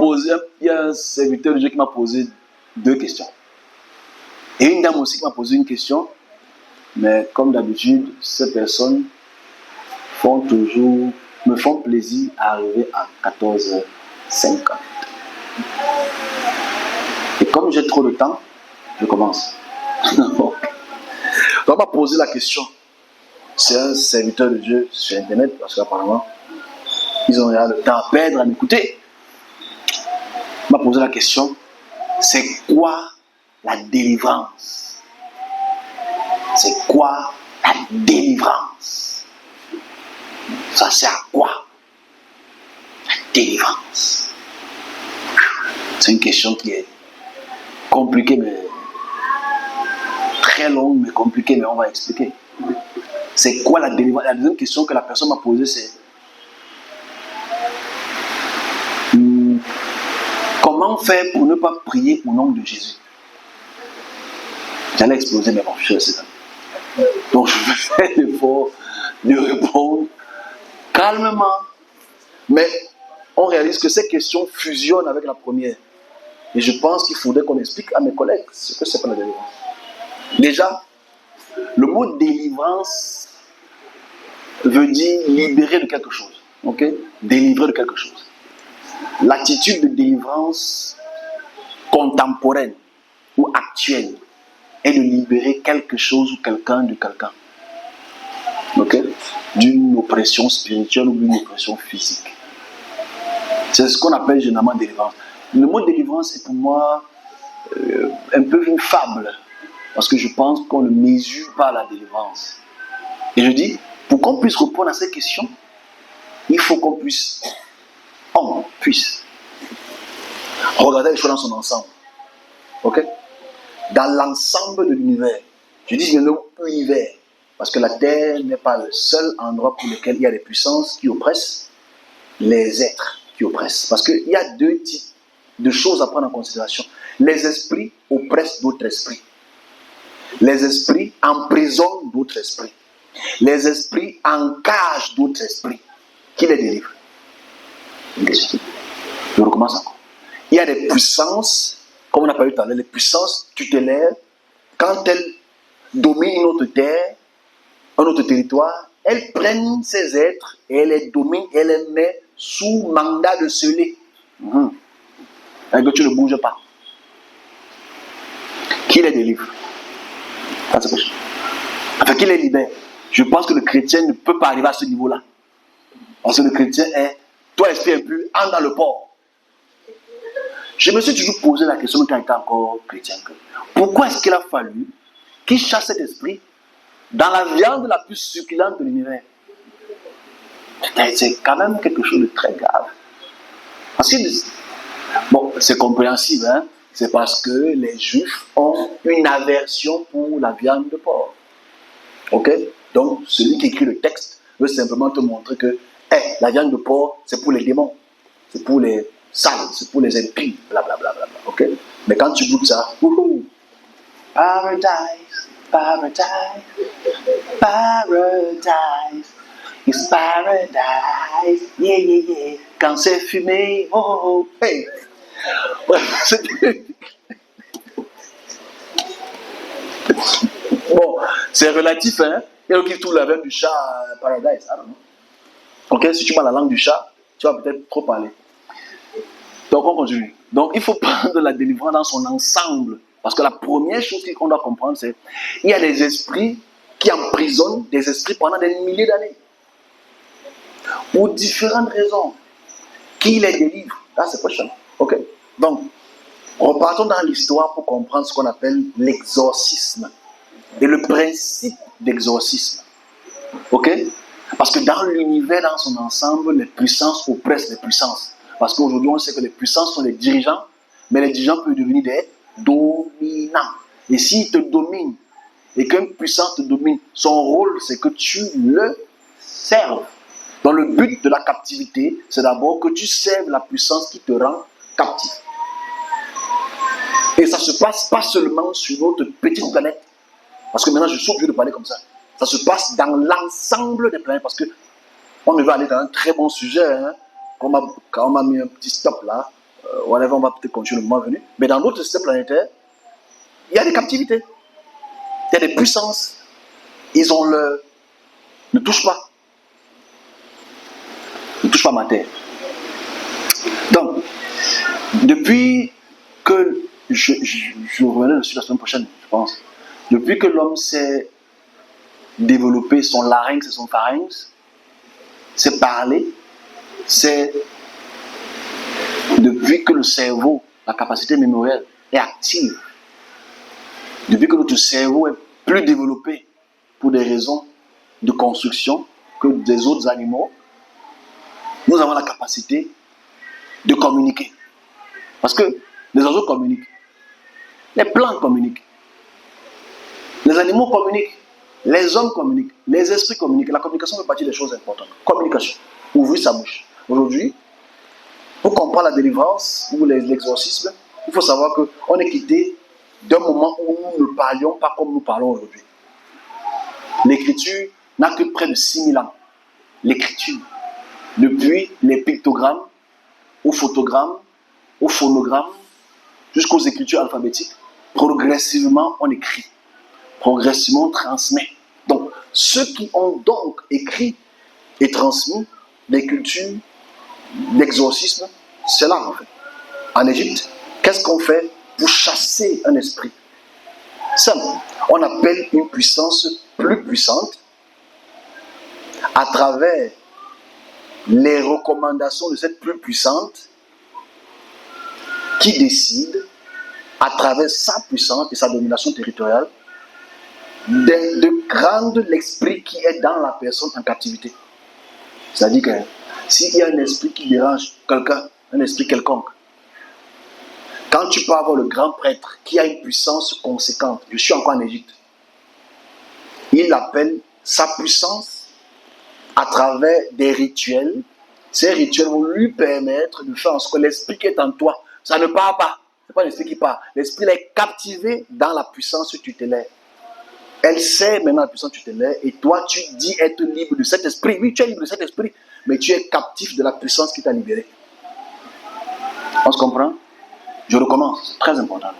posé, il y a un serviteur de Dieu qui m'a posé 2 questions. Et une dame aussi qui m'a posé une question. Mais comme d'habitude, ces personnes me font plaisir à arriver à 14h50. Et comme j'ai trop de temps, je commence. Donc, on m'a posé la question. C'est un serviteur de Dieu sur Internet, parce qu'apparemment, ils ont le temps à perdre à m'écouter. On m'a posé la question, c'est quoi la délivrance? C'est quoi la délivrance? Ça sert à quoi? La délivrance. C'est une question qui est compliquée, mais très longue, mais compliquée, mais on va expliquer. C'est quoi la délivrance? La deuxième question que la personne m'a posée, c'est comment faire pour ne pas prier au nom de Jésus? J'allais exploser, mais bon, je sais ça. Donc, je vais faire l'effort de répondre calmement. Mais on réalise que ces questions fusionnent avec la première. Et je pense qu'il faudrait qu'on explique à mes collègues ce que c'est pas la délivrance. Déjà, le mot délivrance veut dire libérer de quelque chose. Ok? Délivrer de quelque chose. L'attitude de délivrance contemporaine ou actuelle est de libérer quelque chose ou quelqu'un de quelqu'un. Ok? D'une oppression spirituelle ou d'une oppression physique. C'est ce qu'on appelle généralement délivrance. Le mot délivrance est pour moi un peu une fable. Parce que je pense qu'on ne mesure pas la délivrance. Et je dis, pour qu'on puisse répondre à ces questions, il faut qu'on puisse regarder les choses dans son ensemble. Ok? Dans l'ensemble de l'univers. Je dis bien l'univers. Parce que la terre n'est pas le seul endroit pour lequel il y a des puissances qui oppressent les êtres qui oppressent. Parce qu'il y a 2 types de choses à prendre en considération. Les esprits oppressent d'autres esprits. Les esprits emprisonnent d'autres esprits. Les esprits encagent d'autres esprits. Qui les délivre? Je recommence encore. Il y a des puissances, comme on a parlé tout à l'heure, les puissances tutélaires, quand elles dominent une autre terre, un autre territoire, elles prennent ces êtres et elles les dominent et elles les mettent sous mandat de sceller. Et que tu ne bouges pas. Qui les délivre? Enfin, qui les libère? Je pense que le chrétien ne peut pas arriver à ce niveau-là. Parce que le chrétien est, toi esprit impur, entre dans le port. Je me suis toujours posé la question quand j'étais encore chrétien. Pourquoi est-ce qu'il a fallu qu'il chasse cet esprit dans la viande la plus succulente de l'univers? C'est quand même quelque chose de très grave. Parce que, bon, c'est compréhensible, hein? C'est parce que les Juifs ont une aversion pour la viande de porc. Ok? Donc, celui qui écrit le texte veut simplement te montrer que la viande de porc, c'est pour les démons, c'est pour les sales, c'est pour les impies, blablabla. Ok? Mais quand tu goûtes ça, paradise, paradise, paradise, it's paradise, yeah, yeah, yeah. Quand c'est fumé, oh, hey. Bon, c'est relatif, hein? Il y a qui trouve la veine du chat paradise. Ok, si tu parles la langue du chat, tu vas peut-être trop parler. Donc, on continue. Donc, il faut prendre la délivrance dans son ensemble. Parce que la première chose qu'on doit comprendre, c'est qu'il y a des esprits qui emprisonnent des esprits pendant des milliers d'années. Pour différentes raisons. Qui les délivre? Là, c'est prochain. Ok. Donc, repartons dans l'histoire pour comprendre ce qu'on appelle l'exorcisme. Et le principe d'exorcisme. Ok? Parce que dans l'univers, dans son ensemble, les puissances oppressent les puissances. Parce qu'aujourd'hui, on sait que les puissances sont les dirigeants, mais les dirigeants peuvent devenir des dominants. Et s'ils te dominent, et qu'une puissance te domine, son rôle, c'est que tu le serves. Donc le but de la captivité, c'est d'abord que tu serves la puissance qui te rend captif. Et ça ne se passe pas seulement sur notre petite planète. Parce que maintenant, je suis obligé de parler comme ça. Ça se passe dans l'ensemble des planètes. Parce que on va aller dans un très bon sujet. Hein. Quand on m'a mis un petit stop là, whatever, on va peut-être continuer le moment venu. Mais dans notre système planétaire, il y a des captivités. Il y a des puissances. Ils ont le... Ne touche pas. Ne touche pas ma terre. Donc, depuis que... Je reviendrai dessus la semaine prochaine, je pense. Depuis que l'homme s'est développé son larynx et son pharynx, c'est parler, c'est depuis que le cerveau, la capacité mémorielle est active, depuis que notre cerveau est plus développé pour des raisons de construction que des autres animaux, nous avons la capacité de communiquer. Parce que les oiseaux communiquent, les plantes communiquent, les animaux communiquent, les hommes communiquent, les esprits communiquent. La communication fait partie des choses importantes. Communication, ouvrir sa bouche. Aujourd'hui, pour comprendre la délivrance ou l'exorcisme, il faut savoir qu'on est quitté d'un moment où nous ne parlions pas comme nous parlons aujourd'hui. L'écriture n'a que près de 6000 ans. L'écriture, depuis les pictogrammes, aux photogrammes, aux phonogrammes, jusqu'aux écritures alphabétiques, progressivement on écrit, progressivement on transmet. Donc, ceux qui ont donc écrit et transmis les cultures d'exorcisme, c'est là en fait. En Égypte, qu'est-ce qu'on fait pour chasser un esprit? Simple. On appelle une puissance plus puissante à travers les recommandations de cette plus puissante qui décide, à travers sa puissance et sa domination territoriale, de rendre l'esprit qui est dans la personne en captivité. C'est-à-dire que s'il y a un esprit qui dérange quelqu'un, un esprit quelconque, quand tu peux avoir le grand prêtre qui a une puissance conséquente, je suis encore en Égypte, il appelle sa puissance à travers des rituels. Ces rituels vont lui permettre de faire en sorte que l'esprit qui est en toi, ça ne part pas. Ce n'est pas l'esprit qui part. L'esprit est captivé dans la puissance tutélaire. Elle sait maintenant la puissance tutélaire et toi tu dis être libre de cet esprit. Oui, tu es libre de cet esprit, mais tu es captif de la puissance qui t'a libéré. On se comprend? Je recommence, c'est très important.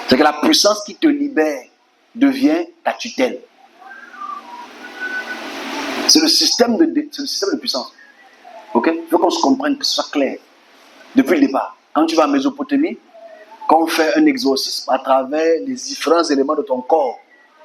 C'est que la puissance qui te libère devient ta tutelle. C'est le système de puissance. Ok? Il faut qu'on se comprenne, que ce soit clair. Depuis le départ, quand tu vas en Mésopotamie, quand on fait un exorcisme à travers les différents éléments de ton corps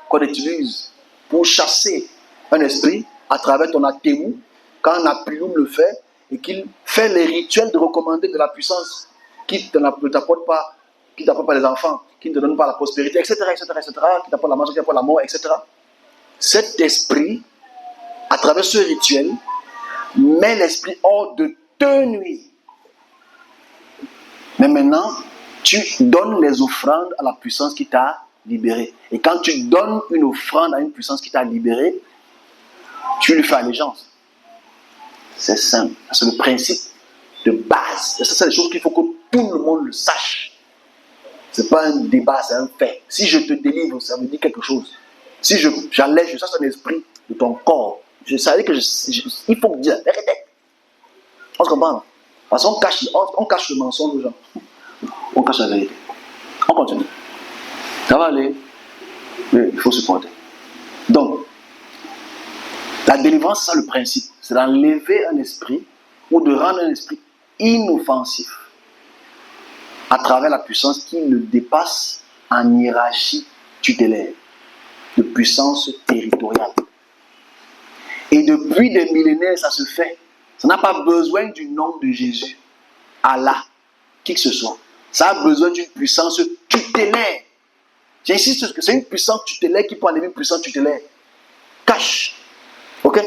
qu'on utilise pour chasser un esprit, à travers ton athémou, quand un apilum le fait, et qu'il fait les rituels de recommander de la puissance qui ne t'apporte pas, qui t'apporte pas les enfants, qui ne te donne pas la prospérité, etc., qui t'apporte la mort, qui t'apporte la mort, etc. Cet esprit, à travers ce rituel, met l'esprit hors de te nuire. Mais maintenant, tu donnes les offrandes à la puissance qui t'a libéré. Et quand tu donnes une offrande à une puissance qui t'a libéré, tu lui fais allégeance. C'est simple. C'est le principe de base. Et ça, c'est des choses qu'il faut que tout le monde le sache. Ce n'est pas un débat, c'est un fait. Si je te délivre, ça me dit quelque chose. Si j'allège, je chasse un esprit de ton corps, je savais que il faut me dire la vérité. On se comprend? Parce qu'on cache le mensonge aux gens. On cache la vérité. On continue. Ça va aller, mais il faut supporter. Donc, la délivrance, c'est ça le principe. C'est d'enlever un esprit ou de rendre un esprit inoffensif à travers la puissance qui le dépasse en hiérarchie tutélaire, de puissance territoriale. Et depuis des millénaires, ça se fait. Ça n'a pas besoin du nom de Jésus, Allah, qui que ce soit. Ça a besoin d'une puissance tutélaire. J'insiste que c'est une puissance tutélaire qui peut enlever une puissance tutélaire. Cache. Ok?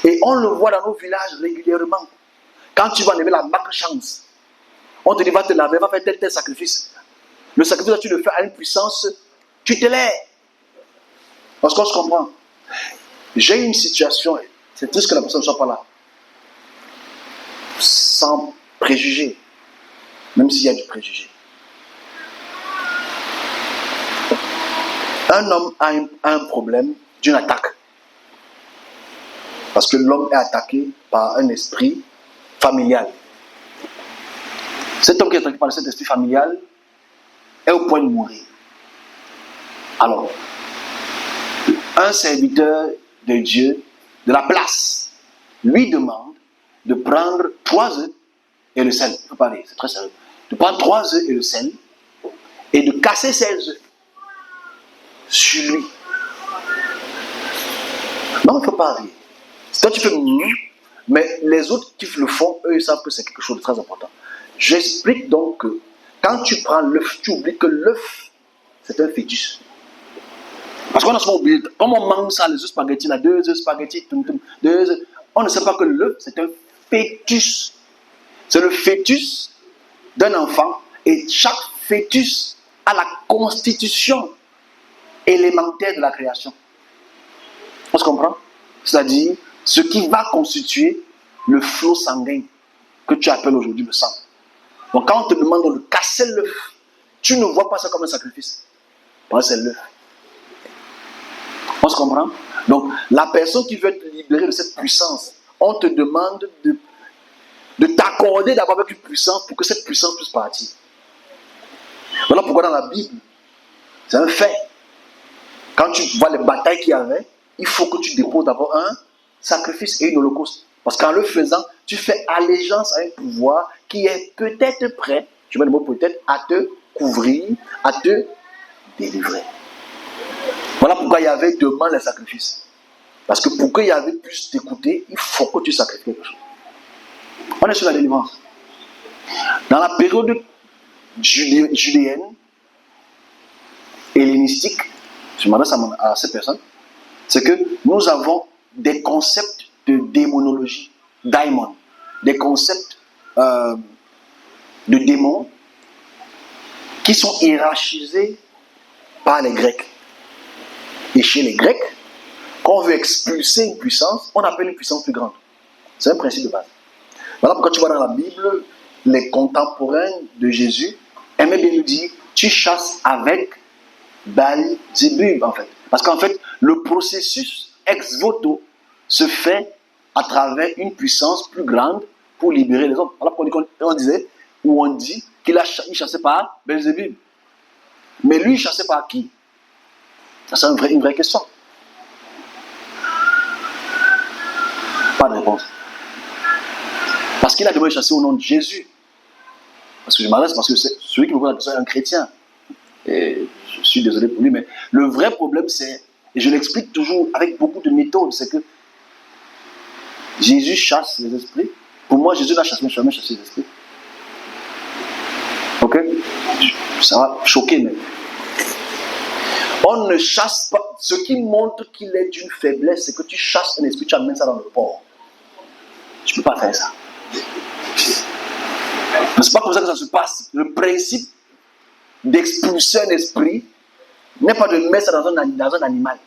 Et on le voit dans nos villages régulièrement. Quand tu vas enlever la marque chance, on te dit va te laver, va faire tel sacrifice. Le sacrifice, tu le fais à une puissance tutélaire. Parce qu'on se comprend. J'ai une situation, c'est triste que la personne ne soit pas là. Sans préjugés, même s'il y a du préjugé. Un homme a un problème d'une attaque. Parce que l'homme est attaqué par un esprit familial. Cet homme qui est attaqué par cet esprit familial est au point de mourir. Alors, un serviteur de Dieu, de la place, lui demande de prendre 3 œufs et le sel. Il faut parler, c'est très sérieux. De prendre 3 œufs et le sel et de casser ces œufs sur lui. Non, il ne faut pas rire. Toi, tu fais mais les autres qui le font, eux, ils savent que c'est quelque chose de très important. J'explique donc que quand tu prends l'œuf, tu oublies que l'œuf, c'est un fœtus. Parce qu'on a souvent oublié, comme on mange ça, les œufs spaghettis, là, 2 œufs spaghettis, 2 œufs, on ne sait pas que l'œuf, c'est un fœtus. C'est le fœtus d'un enfant et chaque fœtus a la constitution élémentaire de la création. On se comprend? C'est-à-dire ce qui va constituer le flot sanguin que tu appelles aujourd'hui le sang. Donc quand on te demande de casser l'œuf, tu ne vois pas ça comme un sacrifice. Parce que c'est l'œuf. On se comprend? Donc la personne qui veut te libérer de cette puissance, on te demande de t'accorder d'abord avec une puissance pour que cette puissance puisse partir. Voilà pourquoi dans la Bible, c'est un fait. Quand tu vois les batailles qu'il y avait, il faut que tu déposes d'abord un sacrifice et une holocauste. Parce qu'en le faisant, tu fais allégeance à un pouvoir qui est peut-être prêt, je mets le mot peut-être, à te couvrir, à te délivrer. Voilà pourquoi il y avait demain les sacrifices. Parce que pour qu'il y avait puisse t'écouter, il faut que tu sacrifies quelque chose. On est sur la délivrance. Dans la période judéenne, hellénistique, je m'adresse à ces personnes, c'est que nous avons des concepts de démonologie, daimon, des concepts de démons qui sont hiérarchisés par les Grecs. Et chez les Grecs, quand on veut expulser une puissance, on appelle une puissance plus grande. C'est un principe de base. Voilà pourquoi tu vois dans la Bible, les contemporains de Jésus aimaient bien nous dire, tu chasses avec Baal-Zébub, en fait. Parce qu'en fait, le processus ex voto se fait à travers une puissance plus grande pour libérer les hommes. Alors on disait, ou on dit qu'il chassait par Baal-Zébub. Mais lui, il chassait par qui? Ça, c'est une vraie question. Pas de réponse. Parce qu'il a demandé de chasser au nom de Jésus. Parce que je m'adresse, parce que celui qui me pose la question est un chrétien. Et je suis désolé pour lui, mais le vrai problème, c'est, et je l'explique toujours avec beaucoup de méthodes, c'est que Jésus chasse les esprits. Pour moi, Jésus n'a jamais chassé les esprits. Ok? Ça va choquer, mais on ne chasse pas. Ce qui montre qu'il est d'une faiblesse, c'est que tu chasses un esprit, tu amènes ça dans le port. Tu ne peux pas faire ça. Mais ce n'est pas comme ça que ça se passe. Le principe d'expulser un esprit n'est pas de mettre ça dans un animal.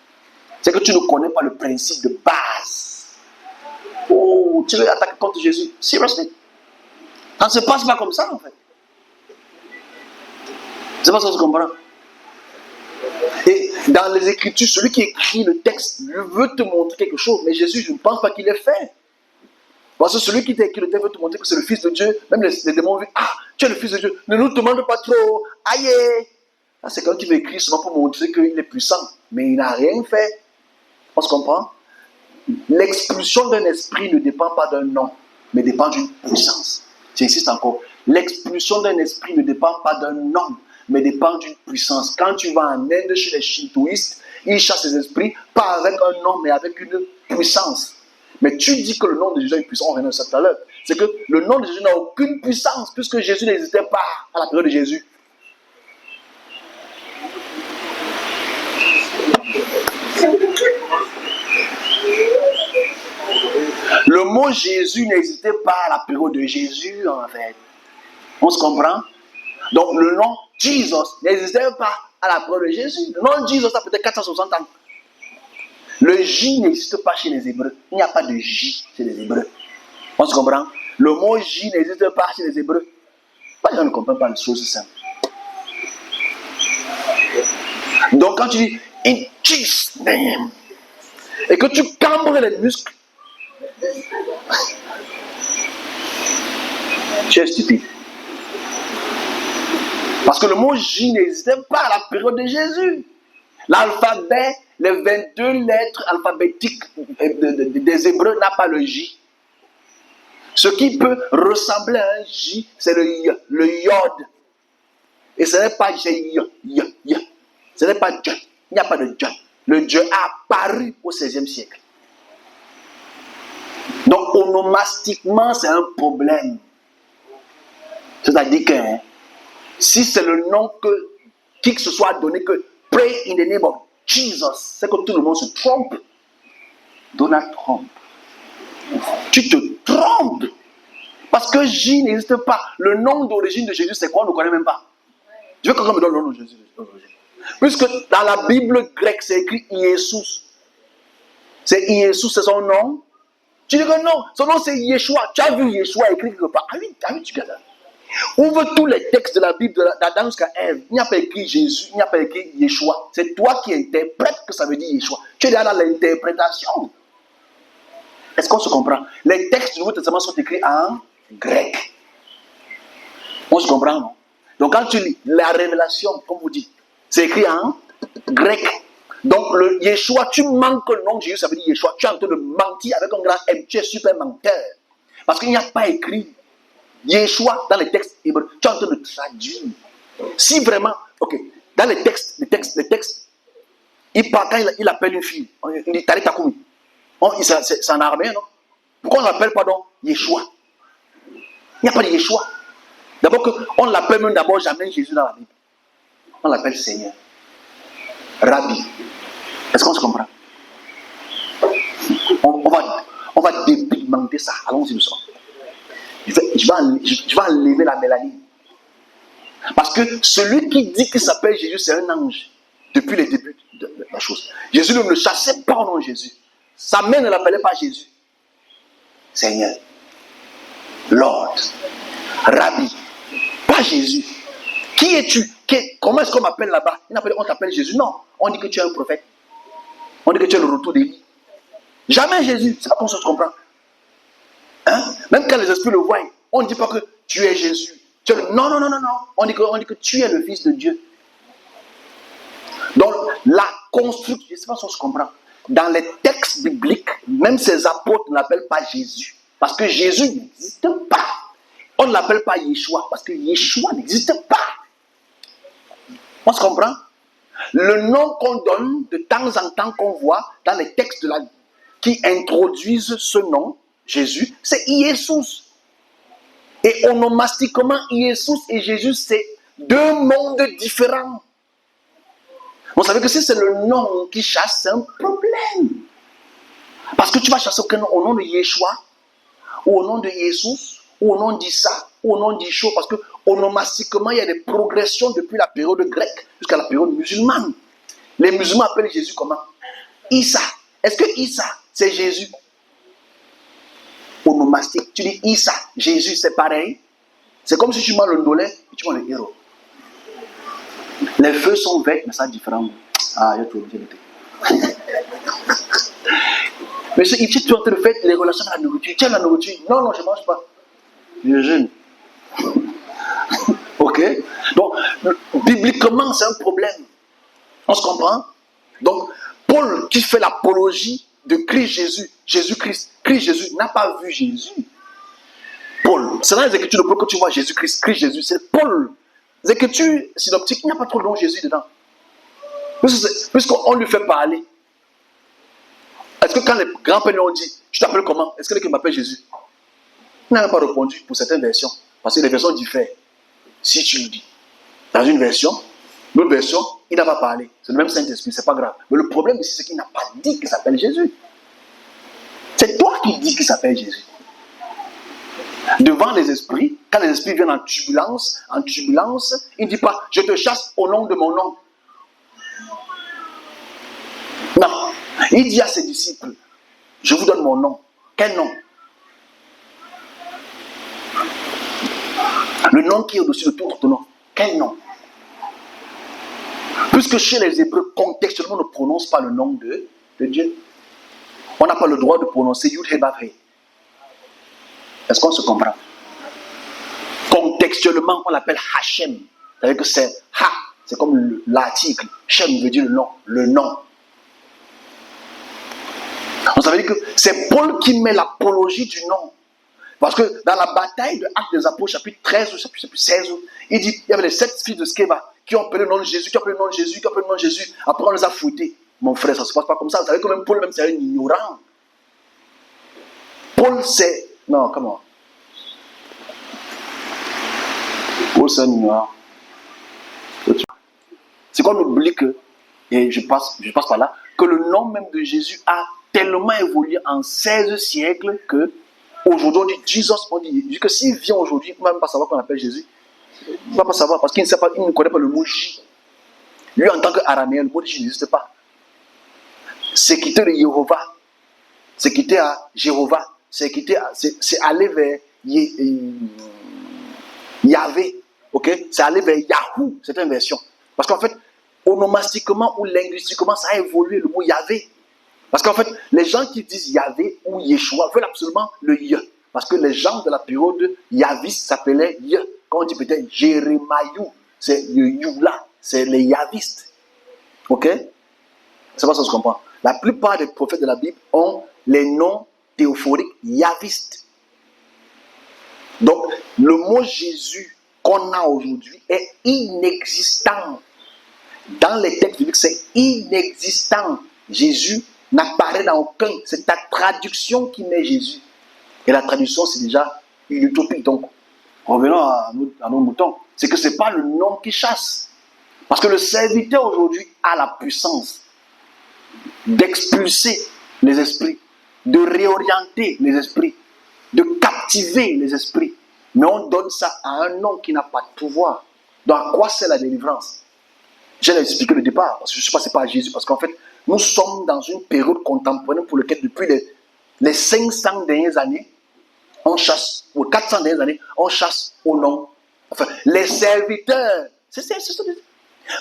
C'est que tu ne connais pas le principe de base. Oh, tu veux attaquer contre Jésus. Seriously. Ça ne se passe pas comme ça, en fait. C'est pas ça que tu comprends. Et dans les Écritures, celui qui écrit le texte veut te montrer quelque chose, mais Jésus, je ne pense pas qu'il l'ait fait. Parce que celui qui t'a écrit le texte veut te montrer que c'est le Fils de Dieu. Même les démons disent, ah, tu es le Fils de Dieu. Ne nous demande pas trop. Aïe. Là, c'est quand tu veux écrire seulement pour montrer qu'il est puissant. Mais il n'a rien fait. On se comprend? L'expulsion d'un esprit ne dépend pas d'un nom, mais dépend d'une puissance. J'insiste encore. L'expulsion d'un esprit ne dépend pas d'un nom, mais dépend d'une puissance. Quand tu vas en Inde chez les shintoïstes, ils chassent les esprits, pas avec un nom, mais avec une puissance. Mais tu dis que le nom de Jésus est puissant, on revient à ça tout à l'heure. C'est que le nom de Jésus n'a aucune puissance, puisque Jésus n'existait pas à la période de Jésus. Le mot Jésus n'existait pas à la période de Jésus, en fait. On se comprend? Donc le nom Jesus n'existait pas à la période de Jésus. Le nom Jesus a peut-être 460 ans. Le J n'existe pas chez les Hébreux. Il n'y a pas de J chez les Hébreux. On se comprend? Le mot J n'existe pas chez les Hébreux. Les gens ne comprennent pas les choses simples. Donc quand tu dis in Jesus' name et que tu cambres les muscles, tu es stupide. Parce que le mot J n'existait pas à la période de Jésus. L'alphabet, les 22 lettres alphabétiques des Hébreux n'a pas le J. Ce qui peut ressembler à un J, c'est le Yod. Et ce n'est pas J. Ce n'est pas Dieu. Il n'y a pas de Dieu. Le Dieu a apparu au XVIe siècle. Donc, onomastiquement, c'est un problème. C'est-à-dire que si c'est le nom que qui que ce soit a donné, que pray in the name of Jesus, c'est que tout le monde se trompe. Donald Trump. Tu te trompes. Parce que J n'existe pas. Le nom d'origine de Jésus, c'est quoi? On ne connaît même pas. Je veux que quelqu'un me donne le nom de Jésus. Puisque dans la Bible grecque, c'est écrit Iesous. C'est Iesous, c'est son nom. Tu dis que non, son nom c'est Yeshua. Tu as vu Yeshua écrit quelque part. Ah oui, tu regardes. Ouvre tous les textes de la Bible, d'Adam jusqu'à Ève. Il n'y a pas écrit Jésus, il n'y a pas écrit Yeshua. C'est toi qui interprètes que ça veut dire Yeshua. Tu es déjà dans l'interprétation. Est-ce qu'on se comprend? Les textes du Nouveau Testament sont écrits en grec. On se comprend, non? Donc quand tu lis la révélation, comme vous dites, c'est écrit en grec. Donc le Yeshua, tu manques le nom de Jésus, ça veut dire Yeshua. Tu es en train de mentir avec un grand M. Tu es super menteur. Parce qu'il n'y a pas écrit Yeshua dans les textes hébreux. Tu es en train de traduire. Si vraiment, ok, dans les textes, il parle, quand il appelle une fille, il dit Tali Takumi. C'est en araméen, non? Pourquoi on ne l'appelle pas donc Yeshua? Il n'y a pas de Yeshua. D'abord, on ne l'appelle même d'abord jamais Jésus dans la Bible. On l'appelle Seigneur. Rabbi. Est-ce qu'on se comprend? On va dépigmenter ça. Allons-y doucement. Je vais enlever la mélanine. Parce que celui qui dit qu'il s'appelle Jésus, c'est un ange. Depuis le début de la chose. Jésus ne le chassait pas au nom de Jésus. Sa mère ne l'appelait pas Jésus. Seigneur. Lord. Rabbi. Pas Jésus. Qui es-tu? Comment est-ce qu'on m'appelle là-bas? On t'appelle Jésus. Non. On dit que tu es un prophète. On dit que tu es le retour d'Élie. Jamais Jésus. C'est pas qu'on se comprend. Hein? Même quand les esprits le voient, on ne dit pas que tu es Jésus. Non. On dit que tu es le Fils de Dieu. Donc, la construction, je ne sais pas si on se comprend. Dans les textes bibliques, même ces apôtres ne l'appellent pas Jésus. Parce que Jésus n'existe pas. On ne l'appelle pas Yeshua. Parce que Yeshua n'existe pas. On se comprend? Le nom qu'on donne de temps en temps, qu'on voit dans les textes qui introduisent ce nom, Jésus, c'est Iesous. Et onomastiquement, Iesous et Jésus, c'est deux mondes différents. Vous savez que si c'est le nom qui chasse, c'est un problème. Parce que tu vas chasser au nom de Yeshua, ou au nom de Iesous, ou au nom d'Issa, ou au nom d'Yeshua, parce que onomastiquement, il y a des progressions depuis la période grecque jusqu'à la période musulmane. Les musulmans appellent Jésus comment? Issa. Est-ce que Issa, c'est Jésus? Onomastique. Tu dis Issa, Jésus, c'est pareil. C'est comme si tu mets le dolé et tu mets le héros. Les feux sont verts, mais ça différent. Ah, il y a tout obligé de mais ici, tu es en train de faire les relations avec la nourriture. Tu aimes la nourriture? Non, je ne mange pas. Je jeûne. Ok? Donc, bibliquement, c'est un problème. On se comprend? Donc, Paul qui fait l'apologie de Christ Jésus, Jésus-Christ, Christ Jésus, n'a pas vu Jésus. Paul, c'est dans les Écritures de Paul que tu vois Jésus-Christ, Christ Jésus, c'est Paul. Les Écritures synoptiques, il n'y a pas trop de nom Jésus dedans. Puisqu'on lui fait parler. Est-ce que quand les grands-pères lui ont dit, tu t'appelles comment? Est-ce que quelqu'un m'appelle Jésus? Il n'a pas répondu pour certaines versions. Parce que les versions diffèrent. Si tu le dis. Dans une version, l'autre version, il n'a pas parlé. C'est le même Saint-Esprit, c'est pas grave. Mais le problème ici, c'est qu'il n'a pas dit qu'il s'appelle Jésus. C'est toi qui dis qu'il s'appelle Jésus. Devant les esprits, quand les esprits viennent en turbulence, il ne dit pas, je te chasse au nom de mon nom. Non. Il dit à ses disciples, je vous donne mon nom. Quel nom? Le nom qui est au-dessus de tout autre nom. Quel nom? Puisque chez les Hébreux, contextuellement, on ne prononce pas le nom de Dieu. On n'a pas le droit de prononcer Yud He Vav He. Est-ce qu'on se comprend? Contextuellement, on l'appelle Hachem. C'est-à-dire que c'est ha, c'est comme l'article. Shem veut dire le nom, le nom. Donc ça veut dire que c'est Paul qui met l'apologie du nom. Parce que dans la bataille de Actes des Apôtres, chapitre 13 ou chapitre 16, il dit il y avait les 7 fils de Sceva qui ont appelé le nom de Jésus, qui ont appelé le nom de Jésus, qui ont appelé le nom de Jésus. Après, on les a fouettés. Mon frère, ça ne se passe pas comme ça. Vous savez que même Paul, même c'est un ignorant. Paul, c'est. Non, comment? Paul, c'est un ignorant. C'est qu'on oublie que, et je passe par là, que le nom même de Jésus a tellement évolué en 16 siècles que aujourd'hui, on dit Jesus, on dit que s'il vient aujourd'hui, il ne va même pas savoir qu'on appelle Jésus. Il ne va pas savoir parce qu'il ne sait pas, il ne connaît pas le mot J. Lui, en tant qu'araméen, le mot J n'existe pas. C'est quitter le Jéhovah. C'est quitter à Jéhovah. C'est aller vers Yahvé. Ok? C'est aller vers Yahoo, cette inversion. Parce qu'en fait, onomastiquement ou linguistiquement, ça a évolué le mot Yahvé. Parce qu'en fait, les gens qui disent Yahvé ou Yeshua veulent absolument le Yah. Parce que les gens de la période Yavis s'appelaient Yah. Quand on dit peut-être Jérémaïou, c'est Youla, c'est les Yavistes. Ok? C'est pas ça que je comprends. La plupart des prophètes de la Bible ont les noms théophoriques yavistes. Donc, le mot Jésus qu'on a aujourd'hui est inexistant. Dans les textes bibliques, c'est inexistant. Jésus n'apparaît dans aucun. C'est ta traduction qui met Jésus. Et la traduction, c'est déjà une utopie. Donc, revenons à nos moutons. C'est que ce n'est pas le nom qui chasse. Parce que le serviteur aujourd'hui a la puissance d'expulser les esprits, de réorienter les esprits, de captiver les esprits. Mais on donne ça à un nom qui n'a pas de pouvoir. Donc, à quoi c'est la délivrance? Je l'ai expliqué au départ, parce que je ne suis passé par Jésus, parce qu'en fait, nous sommes dans une période contemporaine pour laquelle, depuis les 500 dernières années, on chasse, ou 400 dernières années, on chasse au nom. Enfin, les serviteurs. C'est ça.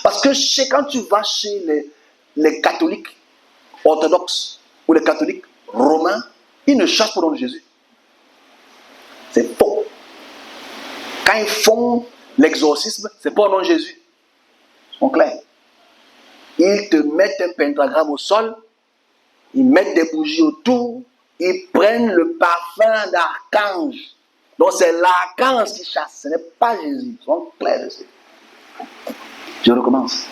Parce que quand tu vas chez les catholiques orthodoxes ou les catholiques romains, ils ne chassent pas au nom de Jésus. C'est faux. Quand ils font l'exorcisme, c'est pas au nom de Jésus. En clair. Ils te mettent un pentagramme au sol, ils mettent des bougies autour, ils prennent le parfum d'archange. Donc c'est l'archange qui chasse, ce n'est pas Jésus. Ils sont clairs dessus. Je recommence.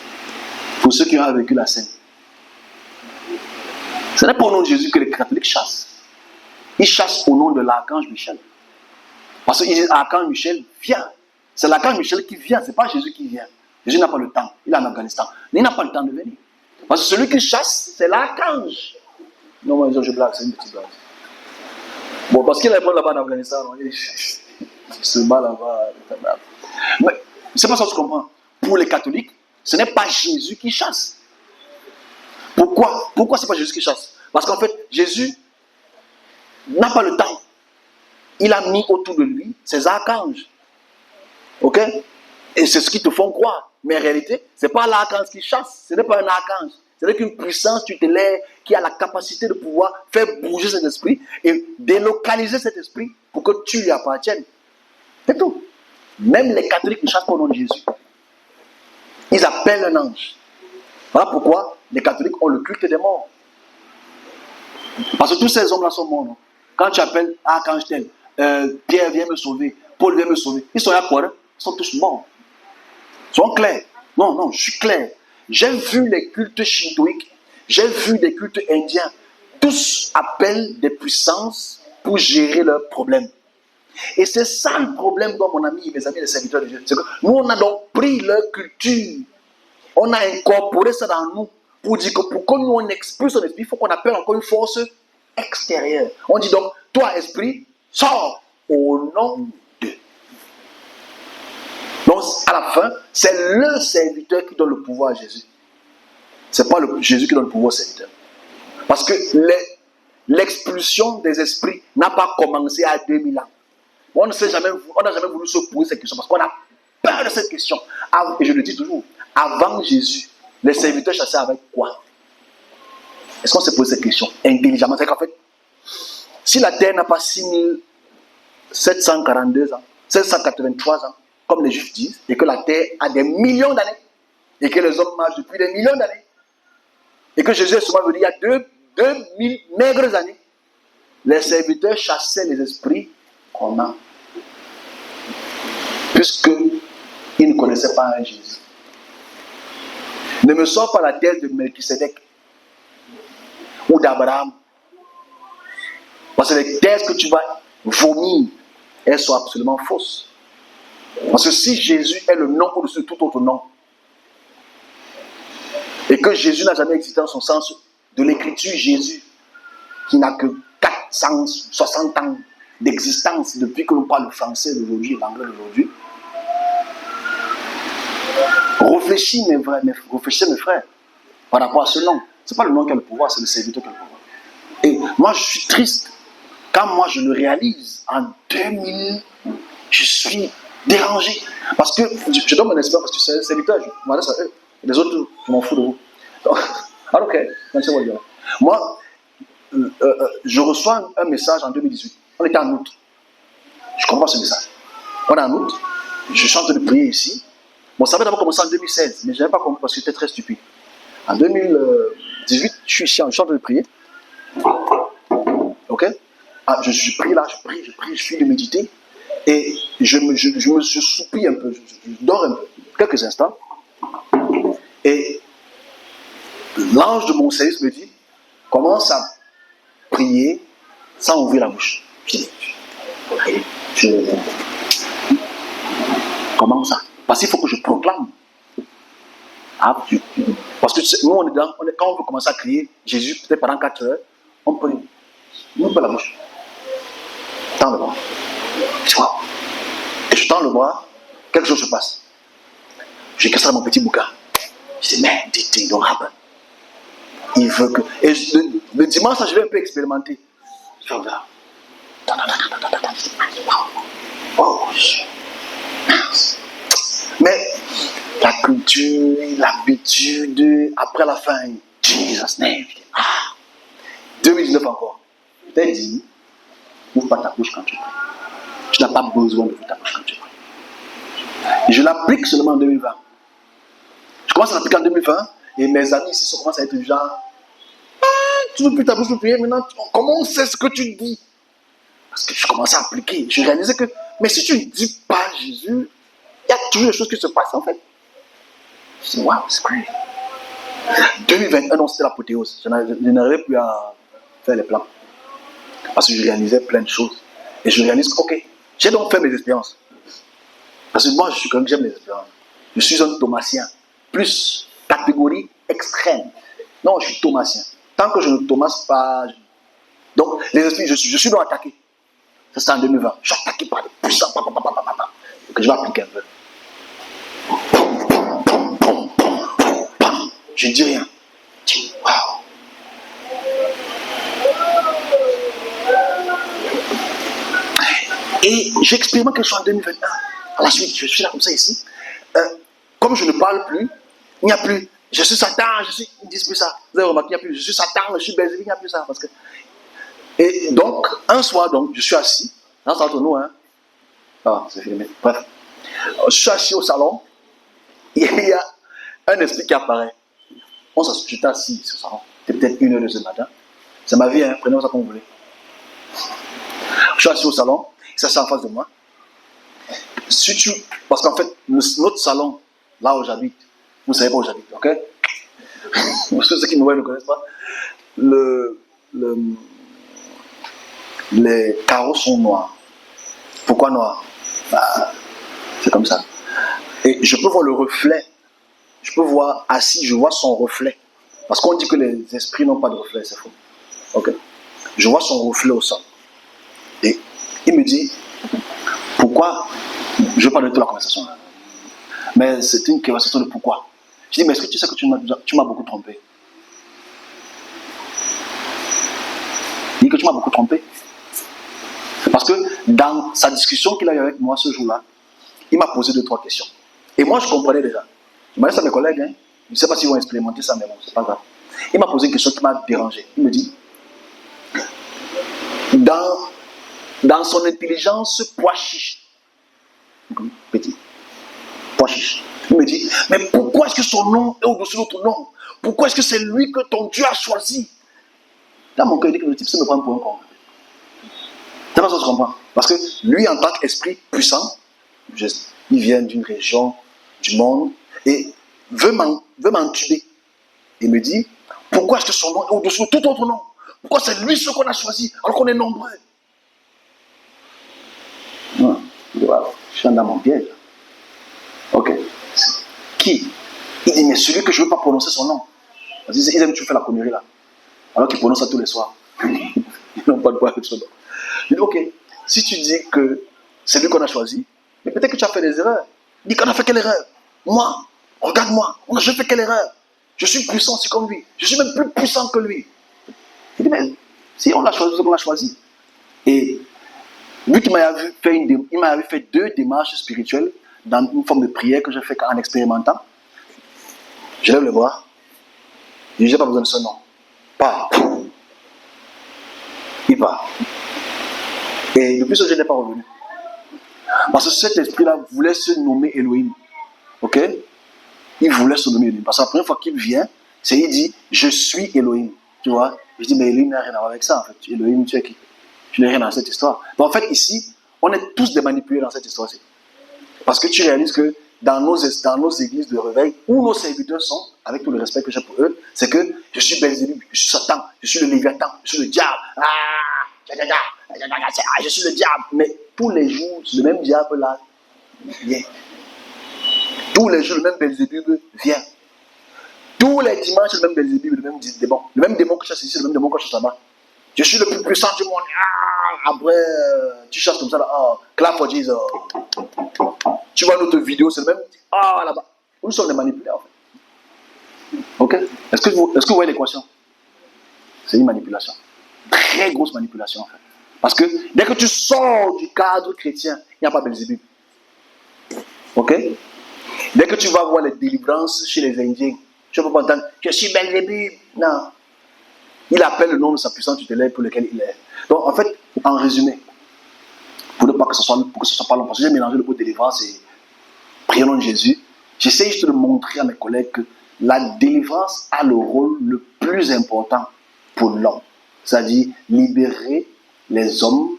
Pour ceux qui ont vécu la scène. Ce n'est pas au nom de Jésus que les catholiques chassent. Ils chassent au nom de l'archange Michel. Parce qu'ils disent archange Michel vient. C'est l'archange Michel qui vient, ce n'est pas Jésus qui vient. Jésus n'a pas le temps. Il est en Afghanistan. Mais il n'a pas le temps de venir. Parce que celui qui chasse, c'est l'archange. Non, moi, je blague, c'est une petite blague. Bon, parce qu'il est là-bas en Afghanistan, il se bat là-bas. Mais c'est pas ça que je comprends. Pour les catholiques, ce n'est pas Jésus qui chasse. Pourquoi? Pourquoi ce n'est pas Jésus qui chasse? Parce qu'en fait, Jésus n'a pas le temps. Il a mis autour de lui ses archanges. Ok? Et c'est ce qu'ils te font croire. Mais en réalité, ce n'est pas l'archange qui chasse. Ce n'est pas un archange. C'est qu'une puissance tutélaire qui a la capacité de pouvoir faire bouger cet esprit et délocaliser cet esprit pour que tu lui appartiennes. C'est tout. Même les catholiques ne chassent pas au nom de Jésus. Ils appellent un ange. Voilà pourquoi les catholiques ont le culte des morts. Parce que tous ces hommes-là sont morts. Non? Quand tu appelles archange tel, Pierre vient me sauver, Paul vient me sauver, ils sont là quoi? Ils sont tous morts. Ils sont clairs. Non, je suis clair. J'ai vu les cultes shintoïques, j'ai vu des cultes indiens. Tous appellent des puissances pour gérer leurs problèmes. Et c'est ça le problème, mon ami, mes amis, les serviteurs de Dieu. C'est que nous, on a donc pris leur culture. On a incorporé ça dans nous pour dire que pour que nous, on expulse son esprit, il faut qu'on appelle encore une force extérieure. On dit donc, toi, esprit, sors au nom de. Donc, à la fin, c'est le serviteur qui donne le pouvoir à Jésus. Ce n'est pas Jésus qui donne le pouvoir au serviteur. Parce que l'expulsion des esprits n'a pas commencé à 2000 ans. On n'a jamais voulu se poser cette question parce qu'on a peur de cette question. Et je le dis toujours, avant Jésus, les serviteurs chassaient avec quoi? Est-ce qu'on s'est posé cette question intelligemment? C'est qu'en fait, si la terre n'a pas 6742 ans, 783 ans, comme les Juifs disent, et que la terre a des millions d'années, et que les hommes marchent depuis des millions d'années, et que Jésus est souvent venu il y a 2000 maigres années, les serviteurs chassaient les esprits comment? Puisqu'ils ne connaissaient pas un Jésus. Ne me sors pas la tête de Melchisedec ou d'Abraham. Parce que les thèses que tu vas vomir, elles sont absolument fausses. Parce que si Jésus est le nom au-dessus de tout autre nom, et que Jésus n'a jamais existé dans son sens de l'écriture, Jésus, qui n'a que 460 ans d'existence depuis que l'on parle le français d'aujourd'hui, l'anglais d'aujourd'hui, réfléchissez mes frères, par rapport à ce nom. Ce n'est pas le nom qui a le pouvoir, c'est le serviteur qui a le pouvoir. Et moi, je suis triste. Quand moi, je le réalise, en 2000, je suis dérangé. Parce que, je donne mon espoir, parce que c'est un serviteur, je m'adresse à eux. Les autres, je m'en fous de vous. Donc, ok, moi, je reçois un message en 2018. On était en août. Je comprends ce message. On est en août. Je chante de prier ici. Bon, ça va d'abord commencer en 2016, mais je n'avais pas compris parce que j'étais très stupide. En 2018, je suis ici en chante de prier. Ok? Ah, je prie là, je finis de méditer. Et je soupire un peu, je dors un peu, quelques instants. Et l'ange de mon service me dit, commence à prier sans ouvrir la bouche. Je dis, comment ça? Parce qu'il faut que je proclame. Ah, parce que nous, quand on veut commencer à crier Jésus, peut-être pendant 4 heures, on peut ouvrir la bouche. Tends le bras. Tu vois? Et je tends le bras, quelque chose se passe. J'ai cassé mon petit bouquin. Je dis, mais it don't happen. Il veut que. Et le dimanche, je vais un peu expérimenter. Je fais là. Oh, mais la culture, l'habitude, après la fin, Jesus name. 2019 encore. Je t'ai dit, ouvre pas ta bouche quand tu pries. Tu n'as pas besoin d'ouvrir ta bouche quand tu pries. Et je l'applique seulement en 2020. Je commence à l'appliquer en 2020 et mes amis ici commencent à être du genre, tu ne veux plus ta bouche pour prier maintenant, comment on sait ce que tu dis? Parce que je commence à appliquer. Je réalisais que, mais si tu ne dis pas Jésus, il y a toujours des choses qui se passent en fait. Je dis, wow, c'est crazy. 2021, non, c'était l'apothéose. Je n'arrivais plus à faire les plans. Parce que je réalisais plein de choses. Et je réalise que, ok, j'ai donc fait mes expériences. Parce que moi, je suis comme j'aime les expériences. Je suis un thomasien. Plus catégorie extrême. Non, je suis thomasien. Tant que je ne thomasse pas. Donc, les esprits, je suis donc attaqué. Ça, c'était en 2020. Je suis attaqué par des puissants. Que je vais appliquer un peu. Je ne dis rien. Wow. Et j'expérimente quelque chose en 2021. À la suite, je suis là comme ça ici. Comme je ne parle plus, il n'y a plus. Je suis Satan, ils ne disent plus ça. Vous avez remarqué, il n'y a plus. Je suis Satan, je suis Belzébuth, il n'y a plus ça. Parce que... Et donc, un soir, donc, je suis assis. Là, c'est entre nous, hein. Ah, c'est filmé. Bref. Je suis assis au salon. Il y a un esprit qui apparaît. Je suis assis au salon. C'était peut-être 1h de ce matin. C'est ma vie, hein. Prenez ça comme vous voulez. Je suis assis au salon. Ça, c'est en face de moi. Parce qu'en fait, notre salon, là où j'habite, vous ne savez pas où j'habite, ok? Ceux qui me voient ne connaissent pas. Les carreaux sont noirs. Pourquoi noirs? C'est comme ça. Et je peux voir le reflet. Je peux voir assis, je vois son reflet. Parce qu'on dit que les esprits n'ont pas de reflet, c'est faux. Ok? Je vois son reflet au sol. Et il me dit, pourquoi? Je ne veux pas donner toute la conversation. Mais c'est une conversation de pourquoi. Je dis, mais est-ce que tu sais que tu m'as beaucoup trompé? Il dit que tu m'as beaucoup trompé. Parce que dans sa discussion qu'il a eu avec moi ce jour-là, il m'a posé 2-3 questions. Et moi, je comprenais déjà. Je m'adresse à mes collègues, hein. Je ne sais pas s'ils vont expérimenter ça, mais bon, c'est pas grave. Il m'a posé une question qui m'a dérangé. Il me dit, dans son intelligence pois chiche, petit, Point chiche. Il me dit, mais pourquoi est-ce que son nom est au-dessus de notre nom? Pourquoi est-ce que c'est lui que ton Dieu a choisi? Dans mon cœur, il dit que le type se me prend pour un con. C'est pas ça que je comprends. Parce que lui, en tant qu'esprit puissant, il vient d'une région du monde et veut m'entuber. Il me dit, pourquoi est-ce que son nom est au-dessus de tout autre nom? Pourquoi c'est lui ce qu'on a choisi alors qu'on est nombreux? Non. Voilà. Je suis dans mon piège. Ok. Qui? Il dit, mais celui que je ne veux pas prononcer son nom. Ils aiment toujours faire la connerie là. Alors qu'ils prononcent ça tous les soirs. Ils n'ont pas de quoi avec son nom. Je dis, ok, si tu dis que c'est lui qu'on a choisi, mais peut-être que tu as fait des erreurs. Il dit qu'on a fait quelle erreur? Moi, regarde-moi, je fais quelle erreur? Je suis puissant, c'est comme lui. Je suis même plus puissant que lui. Il dit, mais si on l'a choisi, c'est qu'on l'a choisi. Et vu qu'il m'avait fait 2 démarches spirituelles dans une forme de prière que j'ai fait en expérimentant, je lève le bras. Je dis, j'ai pas besoin de ce nom. Pas. Il part. Et depuis ce, je n'ai pas revenu. Parce que cet esprit-là voulait se nommer Elohim. Ok? Il voulait se nommer Elohim. Parce que la première fois qu'il vient, il dit, je suis Elohim. Tu vois? Je dis, mais Elohim n'a rien à voir avec ça, en fait. Elohim, tu es qui? Tu n'as rien dans cette histoire. Donc, en fait, ici, on est tous des manipulés dans cette histoire-ci. Parce que tu réalises que dans nos églises de réveil, où nos serviteurs sont, avec tout le respect que j'ai pour eux, c'est que je suis Belzébuth, je suis Satan, je suis le Léviathan, je suis le diable. Je suis le diable. Mais tous les jours, le même diable là vient. Tous les jours, le même Belzébuth vient. Tous les dimanches, le même Belzébuth, le même démon. Le même démon que je chasse ici, le même démon que je chasse là-bas. Je suis le plus puissant du monde. Après, tu chasses comme ça là. Clap for Jesus. Tu vois notre vidéo, c'est le même. Là-bas. Nous sommes des manipulés en fait. Ok? Est-ce que vous voyez l'équation? C'est une manipulation. Très grosse manipulation en fait. Parce que dès que tu sors du cadre chrétien, il n'y a pas Belzébuth. Ok? Dès que tu vas voir les délivrances chez les Indiens, tu ne peux pas entendre je suis Belzébuth. Non. Il appelle le nom de sa puissance tutélaire pour lequel il est. Donc en fait, en résumé, pour ne pas que ce soit pas long, parce que j'ai mélangé le mot délivrance et prions au nom de Jésus, j'essaie juste de montrer à mes collègues que la délivrance a le rôle le plus important pour l'homme. C'est-à-dire libérer les hommes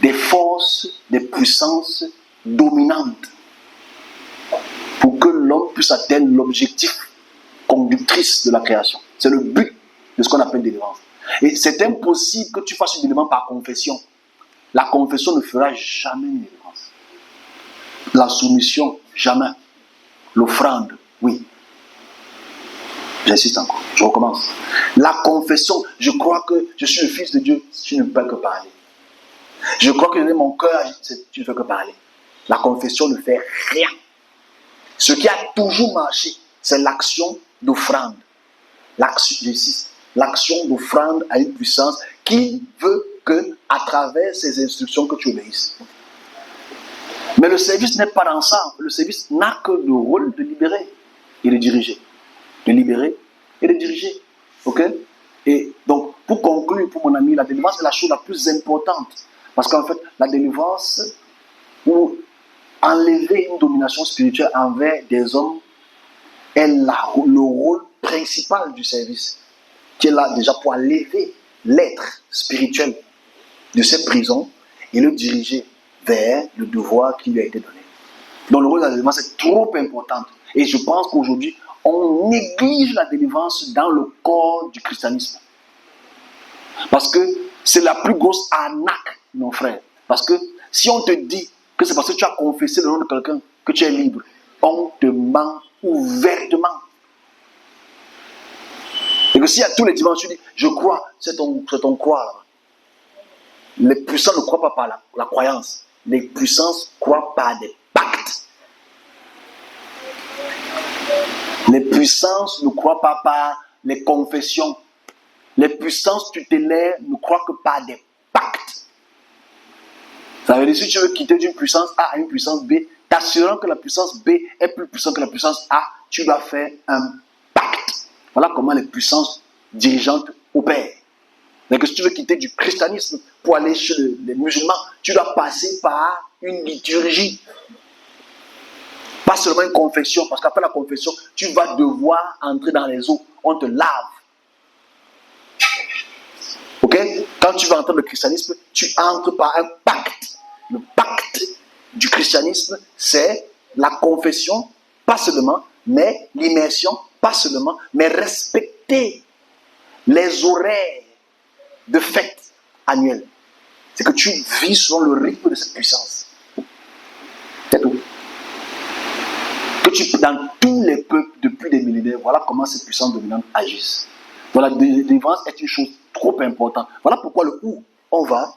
des forces, des puissances dominantes pour que l'homme puisse atteindre l'objectif conductrice de la création. C'est le but de ce qu'on appelle délivrance. Et c'est impossible que tu fasses une délivrance par confession. La confession ne fera jamais une délivrance. La soumission, jamais. L'offrande, oui. J'insiste encore, je recommence. La confession, je crois que je suis le Fils de Dieu, tu ne peux que parler. Je crois que mon cœur, tu ne fais que parler. La confession ne fait rien. Ce qui a toujours marché, c'est l'action d'offrande. L'action d'offrande à une puissance qui veut que, à travers ses instructions, que tu obéisses. Mais le service n'est pas dans ça. Le service n'a que le rôle de libérer et de diriger. De libérer et de diriger. Ok? Et donc, pour conclure, pour mon ami, la délivrance est la chose la plus importante. Parce qu'en fait, la délivrance, ou enlever une domination spirituelle envers des hommes, est le rôle principal du service. Qui est là déjà pour enlever l'être spirituel de cette prison et le diriger vers le devoir qui lui a été donné. Donc le rôle de la délivrance est trop important. Et je pense qu'aujourd'hui, on néglige la délivrance dans le corps du christianisme. Parce que c'est la plus grosse arnaque, mon frère. Parce que si on te dit que c'est parce que tu as confessé le nom de quelqu'un que tu es libre, on te ment ouvertement. Et que si à tous les dimanches tu dis, je crois, c'est ton croire. Les puissants ne croient pas par la croyance. Les puissances croient par des pactes. Les puissances ne croient pas par les confessions. Les puissances tutélaires ne croient que par des pactes. Ça veut dire que si tu veux quitter d'une puissance A à une puissance B, t'assurant que la puissance B est plus puissante que la puissance A, tu dois faire un pacte. Voilà comment les puissances dirigeantes opèrent. Mais que si tu veux quitter du christianisme pour aller chez les musulmans, tu dois passer par une liturgie. Pas seulement une confession, parce qu'après la confession, tu vas devoir entrer dans les eaux. On te lave. Ok? Quand tu vas entrer dans le christianisme, tu entres par un pacte. Le pacte du christianisme, c'est la confession, pas seulement, mais l'immersion, pas seulement, mais respecter les horaires de fête annuelle. C'est que tu vis selon le rythme de cette puissance. C'est tout. Que tu, dans tous les peuples, depuis des millénaires, voilà comment cette puissance dominante agisse. Donc la délivrance est une chose trop importante. Voilà pourquoi le où on va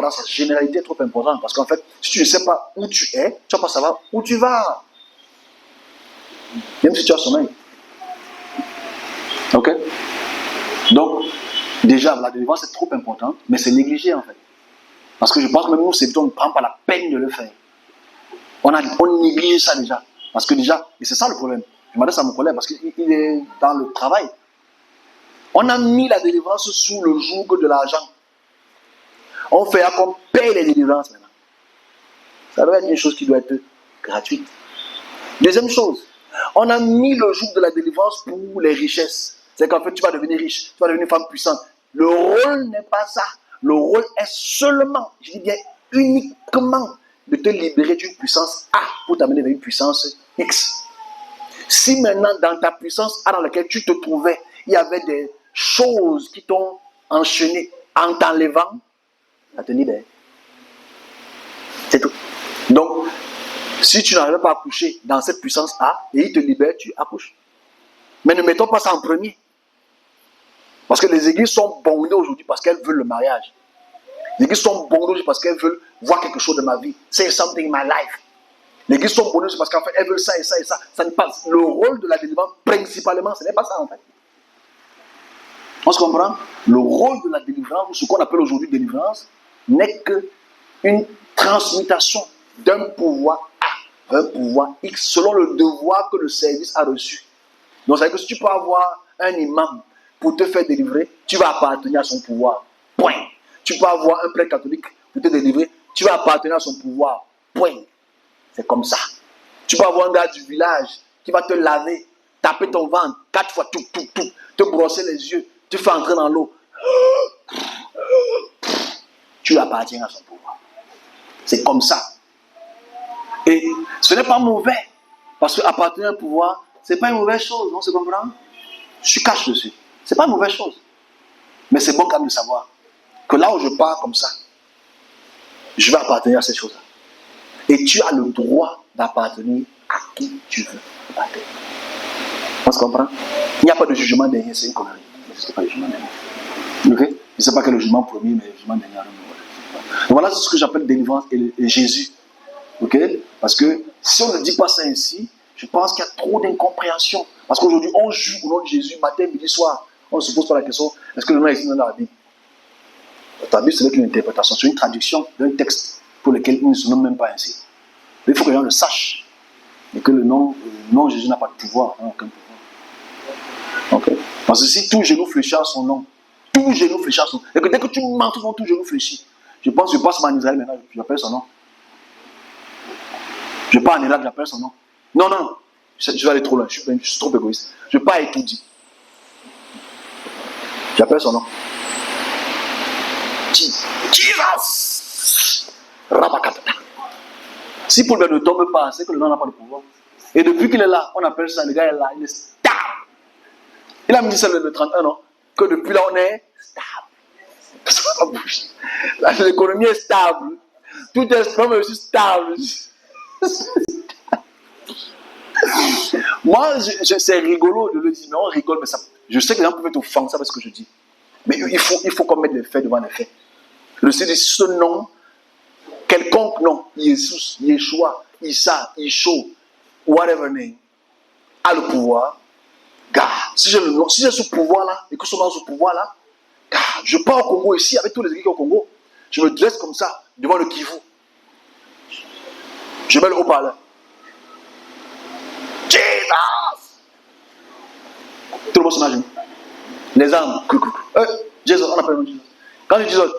dans cette généralité est trop importante. Parce qu'en fait, si tu ne sais pas où tu es, tu ne vas pas savoir où tu vas. Même si tu as sommeil. Ok? Donc, déjà, la délivrance est trop importante, mais c'est négligé en fait. Parce que je pense que même nous, on ne prend pas la peine de le faire. On néglige ça déjà. Parce que déjà, et c'est ça le problème. Je m'adresse à mon collègue parce qu'il est dans le travail. On a mis la délivrance sous le joug de l'argent. On fait qu'on paye les délivrances maintenant. Ça doit être une chose qui doit être gratuite. Deuxième chose, on a mis le joug de la délivrance pour les richesses. C'est qu'en fait, tu vas devenir riche, tu vas devenir une femme puissante. Le rôle n'est pas ça. Le rôle est seulement, je dis bien uniquement, de te libérer d'une puissance A pour t'amener vers une puissance X. Si maintenant, dans ta puissance A dans laquelle tu te trouvais, il y avait des choses qui t'ont enchaîné en t'enlevant, ça te libère. C'est tout. Donc, si tu n'arrives pas à accoucher dans cette puissance A et il te libère, tu accouches. Mais ne mettons pas ça en premier. Parce que les églises sont bondées aujourd'hui parce qu'elles veulent le mariage. Les églises sont bondées aujourd'hui parce qu'elles veulent voir quelque chose de ma vie. Say something in my life. Les églises sont bondées parce qu'en fait, elles veulent ça et ça et ça. Ça n'est pas le rôle de la délivrance, principalement, ce n'est pas ça en fait. On se comprend? Le rôle de la délivrance, ce qu'on appelle aujourd'hui délivrance, n'est qu'une transmutation d'un pouvoir A, un pouvoir X, selon le devoir que le service a reçu. Donc, ça veut dire que si tu peux avoir un imam pour te faire délivrer, tu vas appartenir à son pouvoir. Point. Tu peux avoir un prêtre catholique pour te délivrer, tu vas appartenir à son pouvoir. Point. C'est comme ça. Tu peux avoir un gars du village qui va te laver, taper ton ventre 4 fois, te brosser les yeux, te faire entrer dans l'eau. Tu appartiens à son pouvoir. C'est comme ça. Et ce n'est pas mauvais. Parce qu'appartenir à un pouvoir, ce n'est pas une mauvaise chose. On se comprend? Je suis cash dessus. Ce n'est pas une mauvaise chose. Mais c'est bon quand même de savoir que là où je pars comme ça, je vais appartenir à ces choses-là. Et tu as le droit d'appartenir à qui tu veux appartenir. On se comprend? Il n'y a pas de jugement dernier, c'est une connerie. Il n'existe pas de jugement dernier. Ok? Je ne sais pas quel est le jugement premier, mais le jugement dernier. Donc voilà ce que j'appelle délivrance et Jésus. Ok? Parce que si on ne dit pas ça ainsi, je pense qu'il y a trop d'incompréhension. Parce qu'aujourd'hui, on joue au nom de Jésus matin, midi, soir. On ne se pose pas la question, est-ce que le nom existe dans la Bible? La Bible, c'est une interprétation, c'est une traduction d'un texte pour lequel il ne se nomme même pas ainsi. Mais il faut que les gens le sachent. Et que le nom de Jésus n'a pas de pouvoir, n'a aucun pouvoir. Okay? Parce que si tout genou fléchit à son nom, tout genou fléchit à son nom, et que dès que tu m'entres, tout genou fléchit. Je pense que je passe en Israël maintenant, j'appelle son nom. Je pars en Irak, j'appelle son nom. Non, je vais aller trop loin, je suis trop égoïste. Je pars et tout dit. J'appelle son nom. Jesus! Rabakatata. Si Paul ne tombe pas, c'est que le nom n'a pas de pouvoir. Et depuis qu'il est là, on appelle ça, le gars est là, il est stable. Il a me dit ça le 31 ans, que depuis là on est stable. L'économie est stable. Tout est stable, mais aussi stable. Moi, c'est rigolo de le dire, mais on rigole, mais ça, je sais que les gens peuvent être offensés avec ce que je dis. Mais il faut qu'on mette les faits devant les faits. Le Seigneur, ce nom, quelconque nom, Jésus, Yeshua, Issa, Isho, whatever name, a le pouvoir. Car si j'ai ce pouvoir-là, et que ce nom ce pouvoir-là, car je pars au Congo ici avec tous les églises au Congo, je me dresse comme ça devant le Kivu. Je mets le haut-parleur. Jesus! Tout le monde s'imagine. Les armes. Jesus, on appelle Jesus. Quand tu dis Jesus,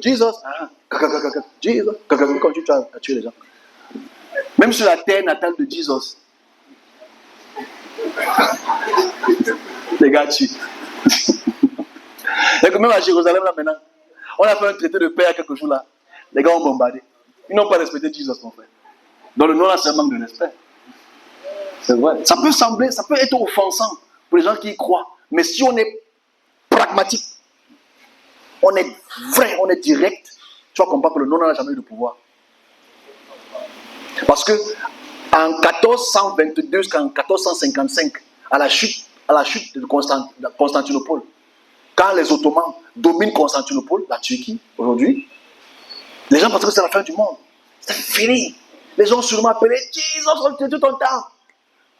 Jesus, Jesus, quand tu as tué les gens. Même sur la terre natale de Jesus. Les gars tuent. Et que même à Jérusalem, là maintenant, on a fait un traité de paix il y a quelques jours là. Les gars ont bombardé. Ils n'ont pas respecté Jesus, mon frère. Dans le nom là, c'est un manque de respect. C'est vrai. Ça peut sembler, ça peut être offensant pour les gens qui y croient. Mais si on est pragmatique, on est vrai, on est direct, tu vas comprendre que le nom n'a jamais eu de pouvoir. Parce que en 1422 jusqu'en 1455, à la chute de Constantinople, quand les Ottomans dominent Constantinople, la Turquie, aujourd'hui, les gens pensaient que c'est la fin du monde. C'est fini. Les gens sûrement appelaient Jesus tout ton temps.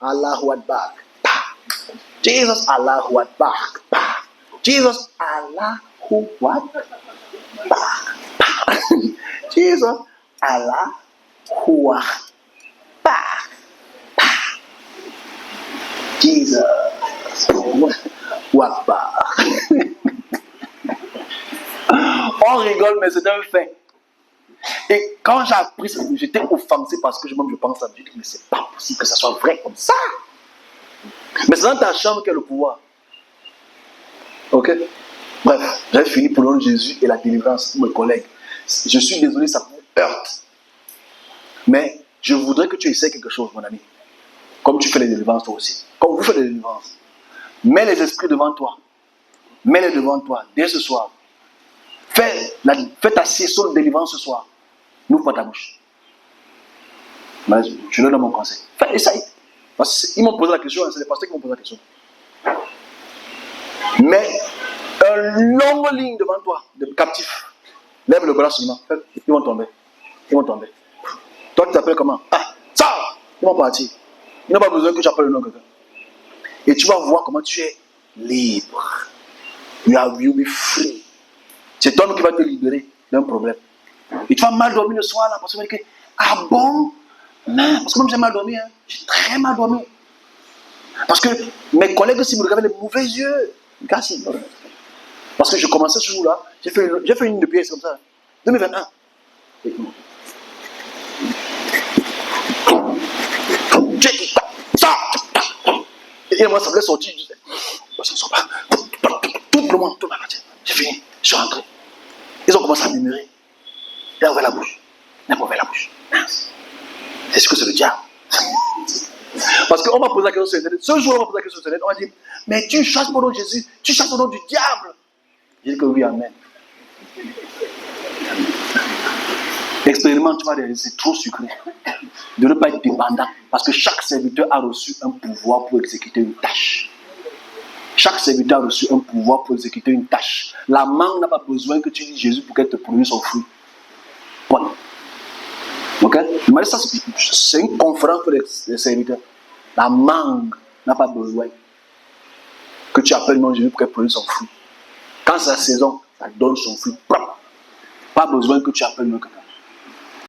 Allahu Akbar. Jesus, Allahu Akbar. Jesus, Allahu Akbar. Jesus, Allahu Akbar. Jesus, Akbar. On rigole, mais c'est un fait. Et quand j'ai appris ça, j'étais offensé parce que je pense à Dieu. Mais c'est pas possible que ça soit vrai comme ça. Mais c'est dans ta chambre qu'il y a le pouvoir. Ok? Bref, j'ai fini pour le nom de Jésus et la délivrance, mes collègues. Je suis désolé, ça vous heurte. Mais je voudrais que tu essaies quelque chose, mon ami. Comme tu fais les délivrances toi aussi. Comme vous faites les délivrances. Mets les esprits devant toi. Mets-les devant toi dès ce soir. Fais ta session de délivrance ce soir. N'ouvre pas ta bouche. Mais je leur donne mon conseil. Essaye. Parce qu'ils m'ont posé la question, c'est les pasteurs qui m'ont posé la question. Mais une longue ligne devant toi, de captifs. Lève le bras seulement. Ils vont tomber. Ils vont tomber. Toi, tu t'appelles comment? Ah, ça! Ils vont partir. Ils n'ont pas besoin que tu appelles le nom de quelqu'un. Et tu vas voir comment tu es libre. You be free. C'est toi qui va te libérer d'un problème. Et tu vas mal dormir le soir là parce que tu vas dire, ah bon? Non, parce que même j'ai mal dormi. Hein. J'ai très mal dormi. Parce que mes collègues aussi me regardaient les mauvais yeux. Parce que je commençais ce jour-là. J'ai fait une ligne de pièces comme ça. 2021. Et moi, ça voulait sortir. Je disais, ça ne sort pas. Tout le monde, tout le monde. J'ai fini. Je suis rentré. Ils ont commencé à murmurer. Ils ont ouvert la bouche. Ils ont ouvert la bouche. C'est ce que c'est le diable. Parce qu'on m'a posé la question sur Internet. Ce jour-là, on m'a posé la question sur Internet. On m'a dit, mais tu chasses au nom de Jésus. Tu chasses au nom du diable. J'ai dit que oui, amen. L'expériment, tu vas réaliser, c'est trop sucré. De ne pas être dépendant. Parce que chaque serviteur a reçu un pouvoir pour exécuter une tâche. Chaque serviteur a reçu un pouvoir pour exécuter une tâche. La mangue n'a pas besoin que tu dises Jésus pour qu'elle te produise son fruit. Point. Ok? Mais ça, c'est une conférence pour les serviteurs. La mangue n'a pas besoin que tu appelles le nom de Jésus pour qu'elle produise son fruit. Quand c'est la saison, ça donne son fruit propre. Pas besoin que tu appelles le nom de quelqu'un.